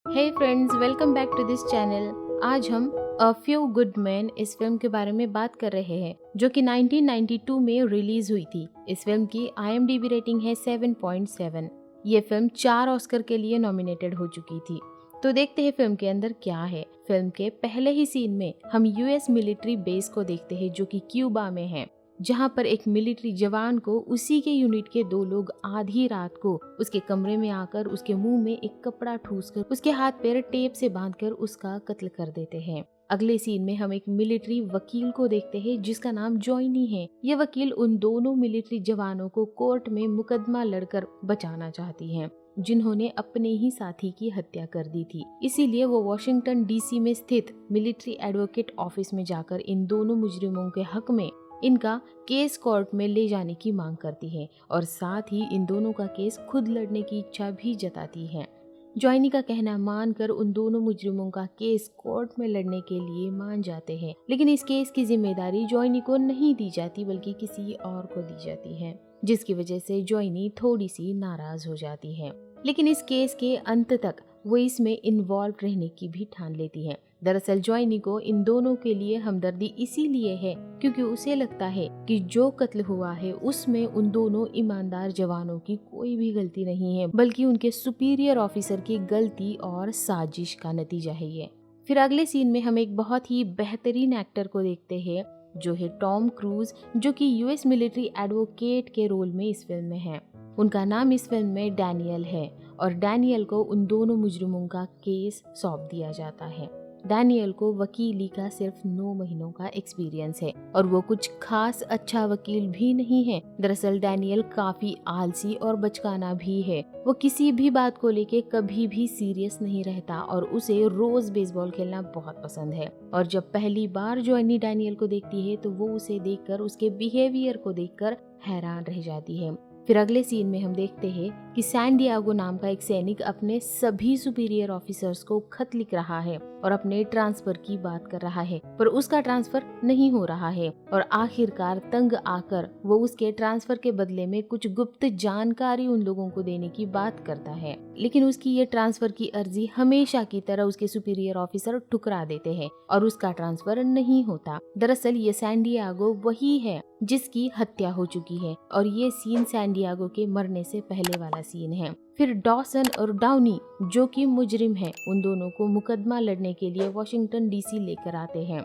Hey friends, welcome back to this channel. आज हम a few good men इस फिल्म के बारे में बात कर रहे हैं, जो कि 1992 में रिलीज हुई थी। इस फिल्म की IMDb रेटिंग है 7.7। ये फिल्म 4 ऑस्कर के लिए नॉमिनेटेड हो चुकी थी। तो देखते हैं फिल्म के अंदर क्या है। फिल्म के पहले ही सीन में हम US मिलिट्री बेस को देखते हैं, जो कि क्यूबा में है, जहां पर एक मिलिट्री जवान को उसी के यूनिट के 2 लोग आधी रात को उसके कमरे में आकर उसके मुंह में एक कपड़ा ठूसकर उसके हाथ पैर टेप से बांधकर उसका कत्ल कर देते हैं। अगले सीन में हम एक मिलिट्री वकील को देखते हैं, जिसका नाम जॉइनी है। यह वकील उन दोनों मिलिट्री जवानों को कोर्ट में मुकदमा लड़कर बचाना चाहती है, जिन्होंने अपने ही साथी की हत्या कर दी थी। इसीलिए वो वॉशिंगटन DC में स्थित मिलिट्री एडवोकेट ऑफिस में जाकर इन दोनों मुजरिमों के हक में इनका केस कोर्ट में ले जाने की मांग करती है और साथ ही इन दोनों का केस खुद लड़ने की इच्छा भी जताती है। जॉइनी का कहना मानकर उन दोनों मुजरिमों का केस कोर्ट में लड़ने के लिए मान जाते हैं, लेकिन इस केस की जिम्मेदारी जॉइनी को नहीं दी जाती बल्कि किसी और को दी जाती है, जिसकी वजह से जॉइनी थोड़ी सी नाराज हो जाती है। लेकिन इस केस के अंत तक वो इसमें इन्वॉल्व रहने की भी ठान लेती है। दरअसल जॉइनी को इन दोनों के लिए हमदर्दी इसीलिए है क्योंकि उसे लगता है कि जो कत्ल हुआ है उसमें उन दोनों ईमानदार जवानों की कोई भी गलती नहीं है, बल्कि उनके सुपीरियर ऑफिसर की गलती और साजिश का नतीजा है ये। फिर अगले सीन में हम एक बहुत ही बेहतरीन एक्टर को देखते हैं, जो है टॉम क्रूज, जो कि US मिलिट्री एडवोकेट के रोल में इस फिल्म में है। उनका नाम इस फिल्म में डैनियल है और डैनियल को उन दोनों मुजरिमों का केस सौंप दिया जाता है। डैनियल को वकीली का सिर्फ 9 महीनों का एक्सपीरियंस है और वो कुछ खास अच्छा वकील भी नहीं है। दरअसल डैनियल काफी आलसी और बचकाना भी है। वो किसी भी बात को लेके कभी भी सीरियस नहीं रहता और उसे रोज बेसबॉल खेलना बहुत पसंद है। और जब पहली बार जॉइनी डैनियल को देखती है तो वो उसे देखकर, उसके बिहेवियर को देखकर हैरान रह जाती है। फिर अगले सीन में हम देखते हैं कि सैन डिएगो नाम का एक सैनिक अपने सभी सुपीरियर ऑफिसर्स को खत लिख रहा है और अपने ट्रांसफर की बात कर रहा है, पर उसका ट्रांसफर नहीं हो रहा है और आखिरकार तंग आकर वो उसके ट्रांसफर के बदले में कुछ गुप्त जानकारी उन लोगों को देने की बात करता है। लेकिन उसकी ये ट्रांसफर की अर्जी हमेशा की तरह उसके सुपीरियर ऑफिसर ठुकरा देते हैं और उसका ट्रांसफर नहीं होता। दरअसल ये सैन डिएगो वही है जिसकी हत्या हो चुकी है और ये सीन सैन डिएगो के मरने से पहले वाला सीन है। फिर डॉसन और डाउनी, जो कि मुजरिम है, उन दोनों को मुकदमा लड़ने के लिए वॉशिंगटन DC लेकर आते हैं,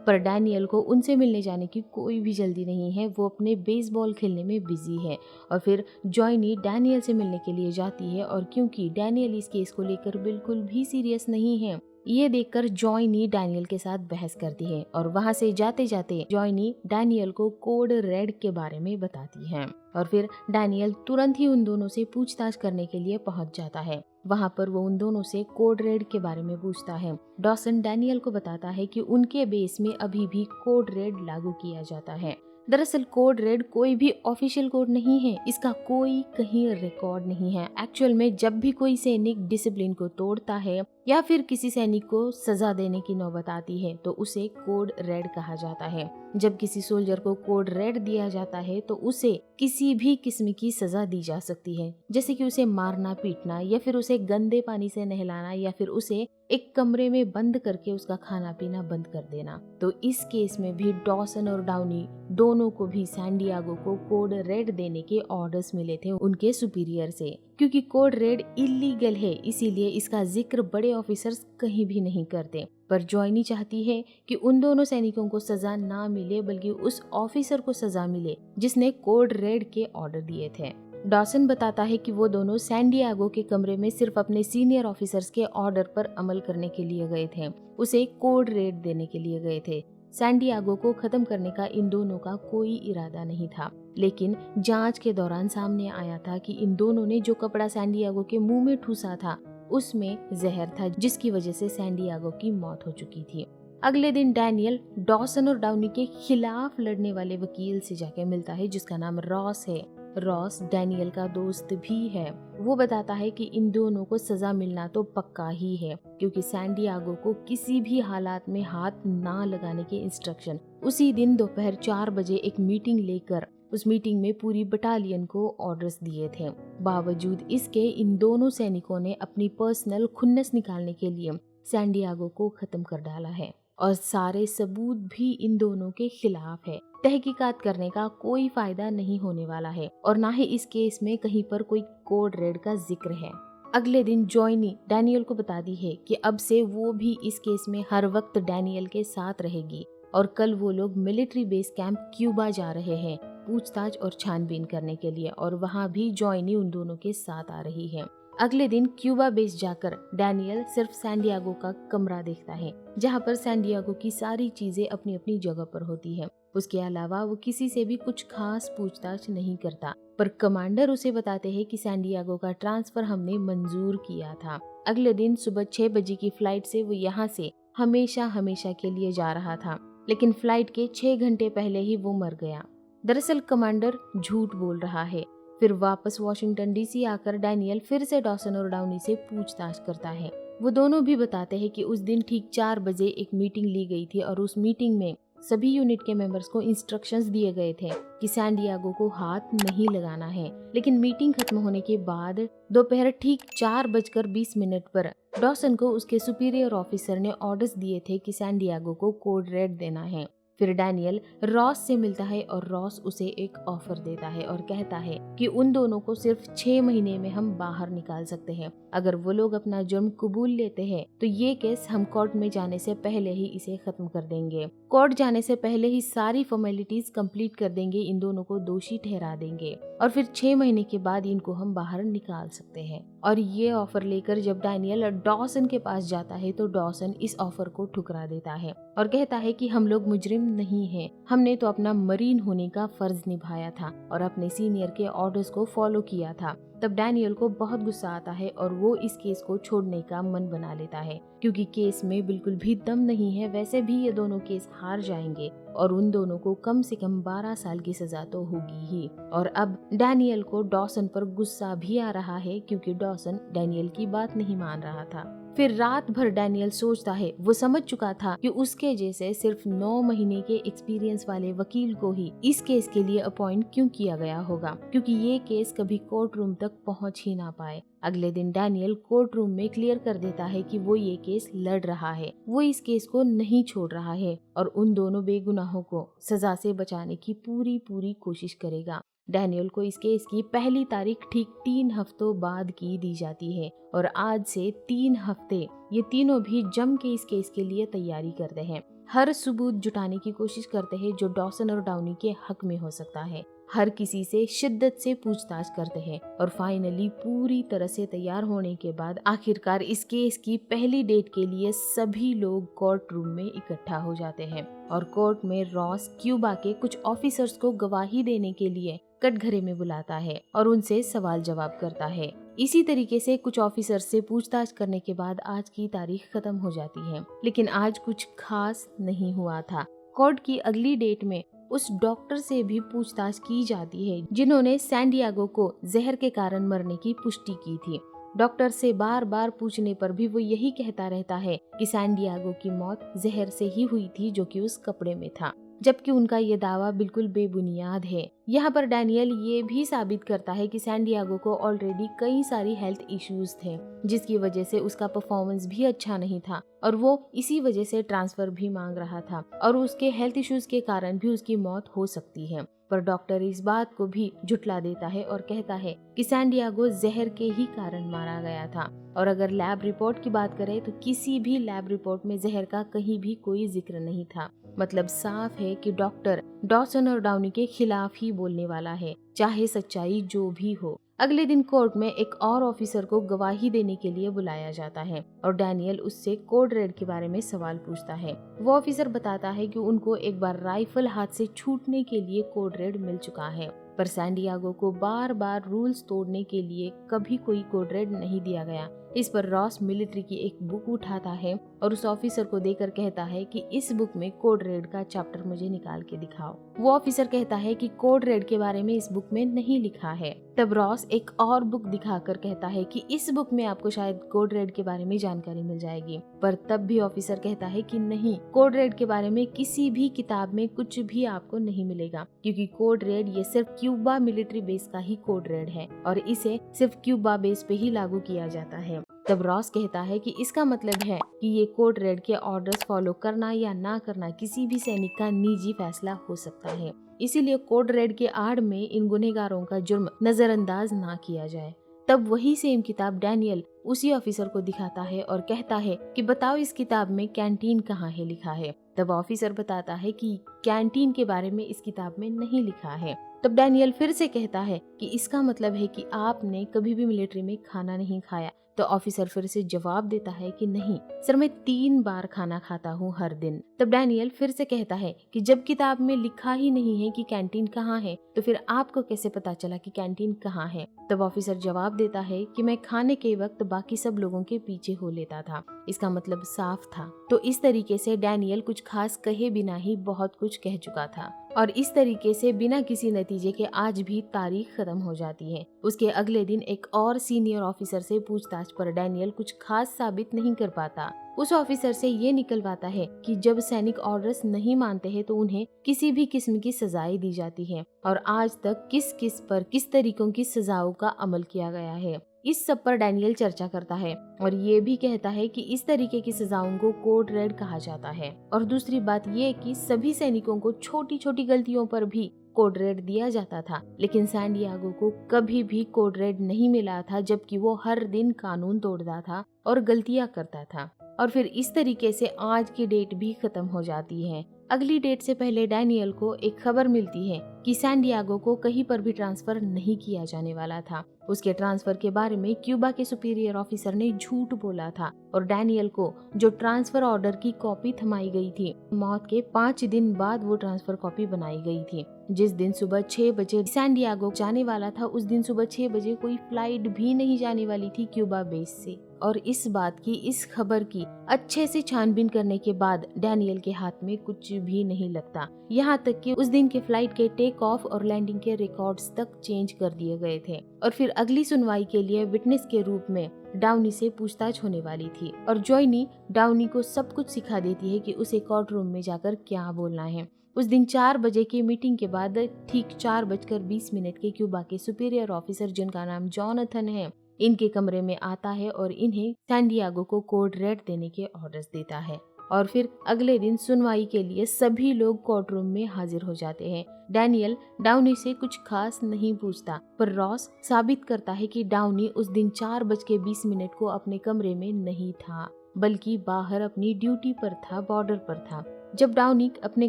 पर डैनियल को उनसे मिलने जाने की कोई भी जल्दी नहीं है। वो अपने बेसबॉल खेलने में बिजी है और फिर जॉइनी डैनियल से मिलने के लिए जाती है और क्योंकि डैनियल इस केस को लेकर बिल्कुल भी सीरियस नहीं है, ये देखकर जॉइनी डैनियल के साथ बहस करती है और वहां से जाते जाते जॉइनी डैनियल को कोड रेड के बारे में बताती है और फिर डैनियल तुरंत ही उन दोनों से पूछताछ करने के लिए पहुंच जाता है। वहां पर वो उन दोनों से कोड रेड के बारे में पूछता है। डॉसन डैनियल को बताता है कि उनके बेस में अभी भी कोड रेड लागू किया जाता है। दरअसल कोड रेड कोई भी ऑफिशियल कोड नहीं है, इसका कोई कहीं रिकॉर्ड नहीं है। एक्चुअल में जब भी कोई सैनिक डिसिप्लिन को तोड़ता है या फिर किसी सैनिक को सजा देने की नौबत आती है तो उसे कोड रेड कहा जाता है। जब किसी सोल्जर को कोड रेड दिया जाता है तो उसे किसी भी किस्म की सजा दी जा सकती है, जैसे कि उसे मारना पीटना या फिर उसे गंदे पानी से नहलाना या फिर उसे एक कमरे में बंद करके उसका खाना पीना बंद कर देना। तो इस केस में भी डॉसन और डाउनी दोनों को भी सैन डिएगो को कोड रेड देने के ऑर्डर्स मिले थे उनके सुपीरियर से। क्योंकि कोड रेड इलीगल है, इसीलिए इसका जिक्र बड़े ऑफिसर्स कहीं भी नहीं करते। पर जॉइनी चाहती है कि उन दोनों सैनिकों को सजा ना मिले बल्कि उस ऑफिसर को सजा मिले जिसने कोड रेड के ऑर्डर दिए थे। डॉसन बताता है कि वो दोनों सैन डिएगो के कमरे में सिर्फ अपने सीनियर ऑफिसर्स के ऑर्डर पर अमल करने के लिए गए थे, उसे कोड रेड देने के लिए गए थे। सैन डिएगो को खत्म करने का इन दोनों का कोई इरादा नहीं था, लेकिन जांच के दौरान सामने आया था कि इन दोनों ने जो कपड़ा सैन डिएगो के मुंह में ठूसा था उसमें जहर था, जिसकी वजह से सैन डिएगो की मौत हो चुकी थी। अगले दिन डैनियल डॉसन और डाउनी के खिलाफ लड़ने वाले वकील से जाके मिलता है, जिसका नाम रॉस है। रॉस डैनियल का दोस्त भी है। वो बताता है कि इन दोनों को सजा मिलना तो पक्का ही है, क्योंकि सैन डिएगो को किसी भी हालात में हाथ ना लगाने के इंस्ट्रक्शन उसी दिन दोपहर 4 बजे एक मीटिंग लेकर उस मीटिंग में पूरी बटालियन को ऑर्डर्स दिए थे। बावजूद इसके इन दोनों सैनिकों ने अपनी पर्सनल खुन्नस निकालने के लिए सैंडियागो को खत्म कर डाला है और सारे सबूत भी इन दोनों के खिलाफ है। तहकीकात करने का कोई फायदा नहीं होने वाला है और ना ही इस केस में कहीं पर कोई कोड रेड का जिक्र है। अगले दिन जॉनी डैनियल को बताती है कि अब से वो भी इस केस में हर वक्त डैनियल के साथ रहेगी और कल वो लोग मिलिट्री बेस कैंप क्यूबा जा रहे हैं पूछताछ और छानबीन करने के लिए और वहाँ भी जॉनी उन दोनों के साथ आ रही है। अगले दिन क्यूबा बेस जाकर डैनियल सिर्फ सैंडियागो का कमरा देखता है जहाँ पर सैंडियागो की सारी चीजें अपनी अपनी जगह पर होती है। उसके अलावा वो किसी से भी कुछ खास पूछताछ नहीं करता, पर कमांडर उसे बताते हैं कि सैंडियागो का ट्रांसफर हमने मंजूर किया था। अगले दिन सुबह 6 बजे की फ्लाइट से वो यहाँ से हमेशा हमेशा के लिए जा रहा था, लेकिन फ्लाइट के 6 घंटे पहले ही वो मर गया। दरअसल कमांडर झूठ बोल रहा है। फिर वापस वॉशिंगटन डीसी आकर डैनियल फिर से डॉसन और डाउनी से पूछताछ करता है। वो दोनों भी बताते हैं कि उस दिन ठीक 4 बजे एक मीटिंग ली गई थी और उस मीटिंग में सभी यूनिट के मेंबर्स को इंस्ट्रक्शंस दिए गए थे कि सैंडियागो को हाथ नहीं लगाना है। लेकिन मीटिंग खत्म होने के बाद दोपहर ठीक 4:20 पर डॉसन को उसके सुपीरियर ऑफिसर ने ऑर्डर्स दिए थे कि सैंडियागो को कोड रेड देना है। फिर डैनियल रॉस से मिलता है और रॉस उसे एक ऑफर देता है और कहता है कि उन दोनों को सिर्फ 6 महीने में हम बाहर निकाल सकते हैं। अगर वो लोग अपना जुर्म कबूल लेते हैं तो ये केस हम कोर्ट में जाने से पहले ही इसे खत्म कर देंगे। कोर्ट जाने से पहले ही सारी फॉर्मेलिटीज कंप्लीट कर देंगे, इन दोनों को दोषी ठहरा देंगे और फिर 6 महीने के बाद इनको हम बाहर निकाल सकते हैं। और ये ऑफर लेकर जब डैनियल डॉसन के पास जाता है तो डॉसन इस ऑफर को ठुकरा देता है और कहता है कि हम लोग मुजरिम नहीं हैं, हमने तो अपना मरीन होने का फर्ज निभाया था और अपने सीनियर के ऑर्डर्स को फॉलो किया था। तब डैनियल को बहुत गुस्सा आता है और वो इस केस को छोड़ने का मन बना लेता है क्योंकि केस में बिल्कुल भी दम नहीं है। वैसे भी ये दोनों केस हार जाएंगे और उन दोनों को कम से कम 12 साल की सजा तो होगी ही। और अब डैनियल को डॉसन पर गुस्सा भी आ रहा है क्योंकि डॉसन डैनियल की बात नहीं मान रहा था। फिर रात भर डैनियल सोचता है, वो समझ चुका था कि उसके जैसे सिर्फ 9 महीने के एक्सपीरियंस वाले वकील को ही इस केस के लिए अपॉइंट क्यों किया गया होगा, क्योंकि ये केस कभी कोर्ट रूम तक पहुंच ही ना पाए। अगले दिन डैनियल कोर्ट रूम में क्लियर कर देता है कि वो ये केस लड़ रहा है, वो इस केस को नहीं छोड़ रहा है और उन दोनों बेगुनाहों को सजा से बचाने की पूरी कोशिश करेगा। डैनियल को इस केस की पहली तारीख ठीक 3 हफ्तों बाद की दी जाती है और आज से 3 हफ्ते ये तीनों भी जम के इस केस के लिए तैयारी करते हैं। हर सबूत जुटाने की कोशिश करते हैं जो डॉसन और डाउनी के हक में हो सकता है। हर किसी से शिद्दत से पूछताछ करते हैं और फाइनली पूरी तरह से तैयार होने के बाद आखिरकार इस केस की पहली डेट के लिए सभी लोग कोर्ट रूम में इकट्ठा हो जाते हैं और कोर्ट में रॉस क्यूबा के कुछ ऑफिसर्स को गवाही देने के लिए कटघरे में बुलाता है और उनसे सवाल जवाब करता है। इसी तरीके से कुछ ऑफिसर से पूछताछ करने के बाद आज की तारीख खत्म हो जाती है, लेकिन आज कुछ खास नहीं हुआ था। कोर्ट की अगली डेट में उस डॉक्टर से भी पूछताछ की जाती है जिन्होंने सैंडियागो को जहर के कारण मरने की पुष्टि की थी। डॉक्टर से बार बार पूछने पर भी वो यही कहता रहता है कि सैंडियागो की मौत जहर से ही हुई थी जो कि उस कपड़े में था, जबकि उनका ये दावा बिल्कुल बेबुनियाद है। यहाँ पर डैनियल ये भी साबित करता है कि सैंडियागो को ऑलरेडी कई सारी हेल्थ इश्यूज थे जिसकी वजह से उसका परफॉर्मेंस भी अच्छा नहीं था और वो इसी वजह से ट्रांसफर भी मांग रहा था और उसके हेल्थ इश्यूज के कारण भी उसकी मौत हो सकती है। पर डॉक्टर इस बात को भी झुठला देता है और कहता है कि सैंडियागो जहर के ही कारण मारा गया था। और अगर लैब रिपोर्ट की बात करें तो किसी भी लैब रिपोर्ट में जहर का कहीं भी कोई जिक्र नहीं था। मतलब साफ है कि डॉक्टर डॉसन और डाउनी के खिलाफ ही बोलने वाला है, चाहे सच्चाई जो भी हो। अगले दिन कोर्ट में एक और ऑफिसर को गवाही देने के लिए बुलाया जाता है और डैनियल उससे कोड रेड के बारे में सवाल पूछता है। वो ऑफिसर बताता है कि उनको एक बार राइफल हाथ से छूटने के लिए कोड रेड मिल चुका है, पर सैंडियागो को बार बार रूल्स तोड़ने के लिए कभी कोई कोड रेड नहीं दिया गया, इस पर रॉस मिलिट्री की एक बुक उठाता है और उस ऑफिसर को देकर कहता है कि इस बुक में कोड रेड का चैप्टर मुझे निकाल के दिखाओ। वो ऑफिसर कहता है कि कोड रेड के बारे में इस बुक में नहीं लिखा है। तब रॉस एक और बुक दिखाकर कहता है कि इस बुक में आपको शायद कोड रेड के बारे में जानकारी मिल जाएगी, पर तब भी ऑफिसर कहता है कि नहीं, कोड रेड के बारे में किसी भी किताब में कुछ भी आपको नहीं मिलेगा, क्योंकि कोड रेड ये सिर्फ क्यूबा मिलिट्री बेस का ही कोड रेड है और इसे सिर्फ क्यूबा बेस पे ही लागू किया जाता है। तब रॉस कहता है कि इसका मतलब है कि ये कोड रेड के ऑर्डर्स फॉलो करना या ना करना किसी भी सैनिक का निजी फैसला हो सकता है, इसीलिए कोड रेड के आड़ में इन गुनहगारों का जुर्म नजरअंदाज ना किया जाए। तब वही सेम किताब डैनियल उसी ऑफिसर को दिखाता है और कहता है कि बताओ इस किताब में कैंटीन कहाँ है लिखा है। तब ऑफिसर बताता है कि कैंटीन के बारे में इस किताब में नहीं लिखा है। तब डैनियल फिर से कहता है कि इसका मतलब है कि आपने कभी भी मिलिट्री में खाना नहीं खाया। तो ऑफिसर फिर से जवाब देता है कि नहीं सर, मैं 3 बार खाना खाता हूँ हर दिन। तब डैनियल फिर से कहता है कि जब किताब में लिखा ही नहीं है कि कैंटीन कहाँ है, तो फिर आपको कैसे पता चला कि कैंटीन कहाँ है। तब ऑफिसर जवाब देता है कि मैं खाने के वक्त बाकी सब लोगों के पीछे हो लेता था, इसका मतलब साफ था। तो इस तरीके से डैनियल कुछ खास कहे बिना ही बहुत कुछ कह चुका था और इस तरीके से बिना किसी नतीजे के आज भी तारीख खत्म हो जाती है। उसके अगले दिन एक और सीनियर ऑफिसर से पूछताछ पर डैनियल कुछ खास साबित नहीं कर पाता। उस ऑफिसर से ये निकलवाता है कि जब सैनिक ऑर्डर्स नहीं मानते हैं तो उन्हें किसी भी किस्म की सजाएं दी जाती है और आज तक किस किस पर किस तरीकों की सजाओं का अमल किया गया है। इस सब पर डैनियल चर्चा करता है और ये भी कहता है कि इस तरीके की सजाओं को कोड रेड कहा जाता है। और दूसरी बात ये कि सभी सैनिकों को छोटी छोटी गलतियों पर भी कोड रेड दिया जाता था, लेकिन सैन डिएगो को कभी भी कोड रेड नहीं मिला था, जबकि वो हर दिन कानून तोड़ता था और गलतियां करता था। और फिर इस तरीके से आज की डेट भी खत्म हो जाती है। अगली डेट से पहले डैनियल को एक खबर मिलती है कि सैन डिएगो को कहीं पर भी ट्रांसफर नहीं किया जाने वाला था। उसके ट्रांसफर के बारे में क्यूबा के सुपीरियर ऑफिसर ने झूठ बोला था और डैनियल को जो ट्रांसफर ऑर्डर की कॉपी थमाई गई थी, मौत के 5 दिन बाद वो ट्रांसफर कॉपी बनाई गई थी। जिस दिन सुबह 6 बजे सैन डिएगो जाने वाला था, उस दिन सुबह 6 बजे कोई फ्लाइट भी नहीं जाने वाली थी क्यूबा बेस से। और इस बात की, इस खबर की अच्छे से छानबीन करने के बाद डैनियल के हाथ में कुछ भी नहीं लगता। यहाँ तक कि उस दिन के फ्लाइट के टेक ऑफ और लैंडिंग के रिकॉर्ड्स तक चेंज कर दिए गए थे। और फिर अगली सुनवाई के लिए विटनेस के रूप में डाउनी से पूछताछ होने वाली थी और जॉयनी डाउनी को सब कुछ सिखा देती है कि उसे कोर्ट रूम में जाकर क्या बोलना है। उस दिन 4 बजे की मीटिंग के बाद ठीक 4:20 के क्यूबा के सुपीरियर ऑफिसर, जिनका नाम जॉनथन है, इनके कमरे में आता है और इन्हें सैन डिएगो को कोड रेड देने के ऑर्डर्स देता है। और फिर अगले दिन सुनवाई के लिए सभी लोग कोर्ट रूम में हाजिर हो जाते हैं। डैनियल डाउनी से कुछ खास नहीं पूछता, पर रॉस साबित करता है कि डाउनी उस दिन 4:20 को अपने कमरे में नहीं था, बल्कि बाहर अपनी ड्यूटी पर था, बॉर्डर पर था। जब डाउनी अपने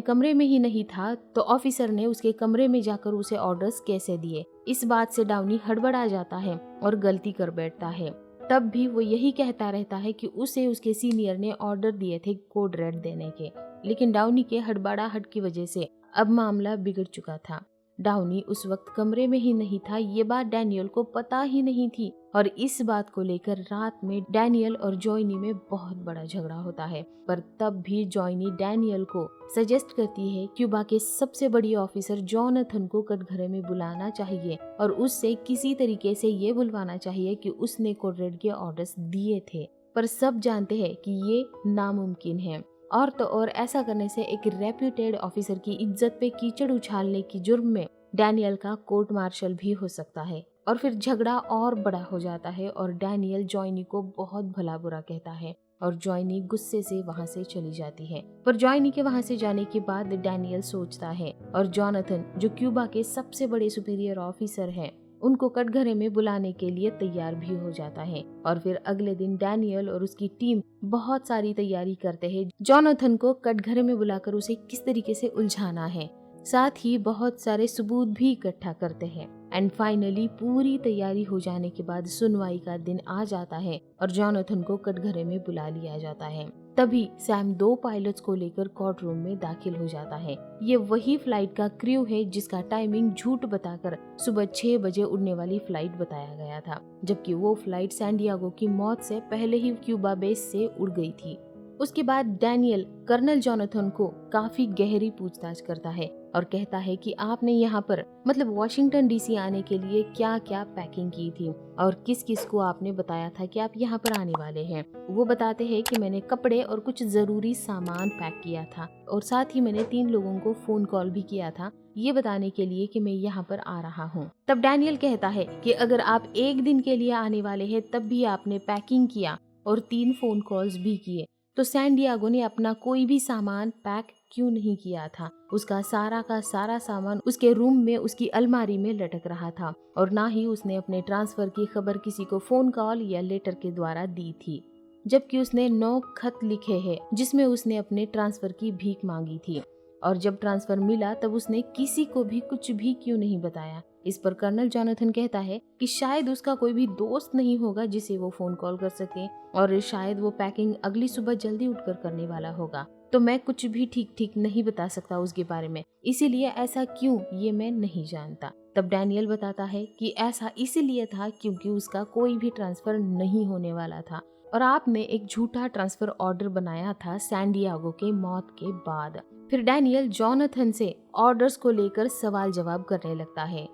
कमरे में ही नहीं था तो ऑफिसर ने उसके कमरे में जाकर उसे ऑर्डर्स कैसे दिए। इस बात से डाउनी हड़बड़ा जाता है और गलती कर बैठता है। तब भी वो यही कहता रहता है कि उसे उसके सीनियर ने ऑर्डर दिए थे कोड रेड देने के, लेकिन डाउनी के हड़बड़ाहट की वजह से अब मामला बिगड़ चुका था। डाउनी उस वक्त कमरे में ही नहीं था, ये बात डैनियल को पता ही नहीं थी और इस बात को लेकर रात में डैनियल और जॉयनी में बहुत बड़ा झगड़ा होता है। पर तब भी जॉयनी डैनियल को सजेस्ट करती है क्यूबा के सबसे बड़ी ऑफिसर जॉनथन को कटघरे में बुलाना चाहिए और उससे किसी तरीके से ये बुलवाना चाहिए कि उसने कोड रेड के ऑर्डर्स दिए थे। पर सब जानते हैं कि ये नामुमकिन है। और तो और ऐसा करने से एक रेप्यूटेड ऑफिसर की इज्जत पे कीचड़ उछालने की जुर्म में डैनियल का कोर्ट मार्शल भी हो सकता है। और फिर झगड़ा और बड़ा हो जाता है और डैनियल जॉयनी को बहुत भला बुरा कहता है और जॉयनी गुस्से से वहाँ से चली जाती है। पर जॉयनी के वहाँ से जाने के बाद डैनियल सोचता है और जॉनथन, जो क्यूबा के सबसे बड़े सुपीरियर ऑफिसर हैं, उनको कटघरे में बुलाने के लिए तैयार भी हो जाता है। और फिर अगले दिन डैनियल और उसकी टीम बहुत सारी तैयारी करते हैं जॉनथन को कटघरे में बुलाकर उसे किस तरीके से उलझाना है, साथ ही बहुत सारे सबूत भी इकट्ठा करते हैं। एंड फाइनली पूरी तैयारी हो जाने के बाद सुनवाई का दिन आ जाता है और जॉनथन को कटघरे में बुला लिया जाता है। तभी सैम 2 पायलट्स को लेकर कोर्ट रूम में दाखिल हो जाता है। ये वही फ्लाइट का क्रू है जिसका टाइमिंग झूठ बताकर सुबह 6 बजे उड़ने वाली फ्लाइट बताया गया था, जबकि वो फ्लाइट सैन डिएगो की मौत से पहले ही क्यूबा बेस से उड़ गई थी। उसके बाद डैनियल कर्नल जोनाथन को काफी गहरी पूछताछ करता है और कहता है कि आपने यहाँ पर मतलब वॉशिंगटन डीसी आने के लिए क्या क्या पैकिंग की थी और किस किस को आपने बताया था कि आप यहाँ पर आने वाले हैं। वो बताते हैं कि मैंने कपड़े और कुछ जरूरी सामान पैक किया था और साथ ही मैंने 3 लोगों को फोन कॉल भी किया था ये बताने के लिए कि मैं यहाँ पर आ रहा हूँ। तब डैनियल कहता है कि अगर आप 1 दिन के लिए आने वाले हैं तब भी आपने पैकिंग किया और 3 फोन कॉल्स भी किए, तो सैन डिएगो ने अपना कोई भी सामान पैक क्यों नहीं किया था। उसका सारा का सारा सामान उसके रूम में उसकी अलमारी में लटक रहा था और ना ही उसने अपने ट्रांसफर की खबर किसी को फोन कॉल या लेटर के द्वारा दी थी, जबकि उसने 9 खत लिखे हैं जिसमें उसने अपने ट्रांसफर की भीख मांगी थी। और जब ट्रांसफर मिला तब उसने किसी को भी कुछ भी क्यों नहीं बताया। इस पर कर्नल जोनाथन कहता है कि शायद उसका कोई भी दोस्त नहीं होगा जिसे वो फोन कॉल कर सके और शायद वो पैकिंग अगली सुबह जल्दी उठकर करने वाला होगा, तो मैं कुछ भी ठीक नहीं बता सकता उसके बारे में, इसीलिए ऐसा क्यों ये मैं नहीं जानता। तब डैनियल बताता है कि ऐसा इसीलिए था क्योंकि उसका कोई भी ट्रांसफर नहीं होने वाला था और आपने एक झूठा ट्रांसफर ऑर्डर बनाया था सैन डिएगो के मौत के बाद। फिर डैनियल जोनाथन से ऑर्डर्स को लेकर सवाल जवाब करने लगता है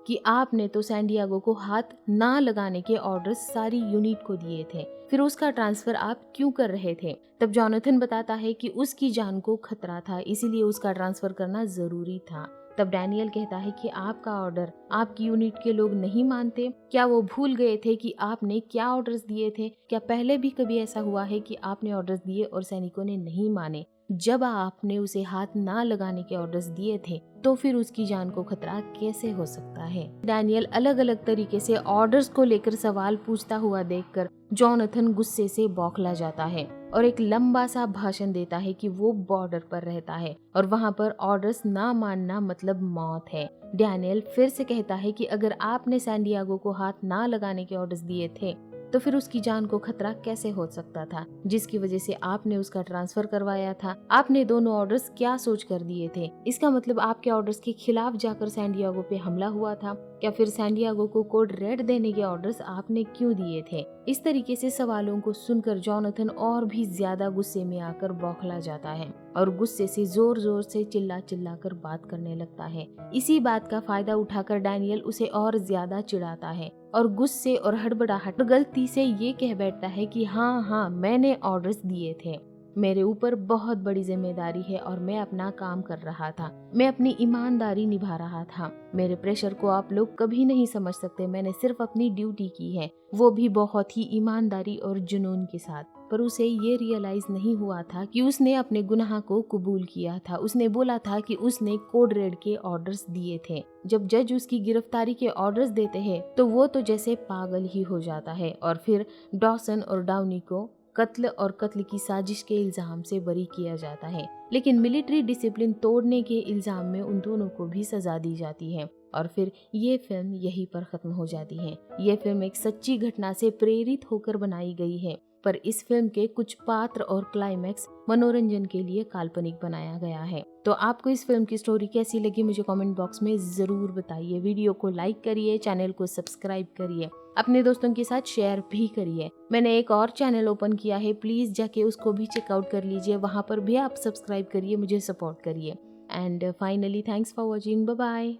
कि आपने तो सैन डिएगो को हाथ ना लगाने के ऑर्डर्स सारी यूनिट को दिए थे, फिर उसका ट्रांसफर आप क्यों कर रहे थे। तब जोनाथन बताता है कि उसकी जान को खतरा था इसीलिए उसका ट्रांसफर करना जरूरी था। तब डैनियल कहता है कि आपका ऑर्डर आपकी यूनिट के लोग नहीं मानते, क्या वो भूल गए थे कि आपने क्या ऑर्डर्स दिए थे। क्या पहले भी कभी ऐसा हुआ है कि आपने ऑर्डर्स दिए और सैनिकों ने नहीं माने। जब आपने उसे हाथ ना लगाने के ऑर्डर्स दिए थे तो फिर उसकी जान को खतरा कैसे हो सकता है। डैनियल अलग अलग तरीके से ऑर्डर्स को लेकर सवाल पूछता हुआ देखकर जोनाथन गुस्से से बौखला जाता है और एक लंबा सा भाषण देता है कि वो बॉर्डर पर रहता है और वहाँ पर ऑर्डर्स ना मानना मतलब मौत है। डैनियल फिर से कहता है कि अगर आपने सैन डिएगो को हाथ ना लगाने के ऑर्डर्स दिए थे तो फिर उसकी जान को खतरा कैसे हो सकता था, जिसकी वजह से आपने उसका ट्रांसफर करवाया था। आपने दोनों ऑर्डर्स क्या सोच कर दिए थे। इसका मतलब आपके ऑर्डर्स के खिलाफ जाकर सैन डिएगो पे हमला हुआ था। क्या फिर सैन डिएगो को कोड रेड देने के ऑर्डर्स आपने क्यों दिए थे। इस तरीके से सवालों को सुनकर जोनाथन और भी ज्यादा गुस्से में आकर बौखला जाता है और गुस्से से जोर जोर से चिल्ला कर बात करने लगता है। इसी बात का फायदा उठाकर डैनियल उसे और ज्यादा चिढ़ाता है और गुस्से और हड़बड़ाहट गलती से ये कह बैठता है कि हाँ मैंने ऑर्डर्स दिए थे, मेरे ऊपर बहुत बड़ी जिम्मेदारी है और मैं अपना काम कर रहा था, मैं अपनी ईमानदारी निभा रहा था। मेरे प्रेशर को आप लोग कभी नहीं समझ सकते, मैंने सिर्फ अपनी ड्यूटी की है, वो भी बहुत ही ईमानदारी और जुनून के साथ। पर उसे ये रियलाइज नहीं हुआ था कि उसने अपने गुनाह को कबूल किया था। उसने बोला था कि उसने कोड रेड के ऑर्डर्स दिए थे। जब जज उसकी गिरफ्तारी के ऑर्डर्स देते हैं तो वो तो जैसे पागल ही हो जाता है और फिर डॉसन और डाउनी को कत्ल की साजिश के इल्जाम से बरी किया जाता है, लेकिन मिलिट्री डिसिप्लिन तोड़ने के इल्जाम में उन दोनों को भी सजा दी जाती है और फिर ये फिल्म यहीं पर खत्म हो जाती है। ये फिल्म एक सच्ची घटना से प्रेरित होकर बनाई गई है, पर इस फिल्म के कुछ पात्र और क्लाइमैक्स मनोरंजन के लिए काल्पनिक बनाया गया है। तो आपको इस फिल्म की स्टोरी कैसी लगी मुझे कमेंट बॉक्स में जरूर बताइए। वीडियो को लाइक करिए, चैनल को सब्सक्राइब करिए, अपने दोस्तों के साथ शेयर भी करिए। मैंने एक और चैनल ओपन किया है, प्लीज जाके उसको भी चेकआउट कर लीजिए, वहाँ पर भी आप सब्सक्राइब करिए, मुझे सपोर्ट करिए। And finally thanks for watching, bye bye.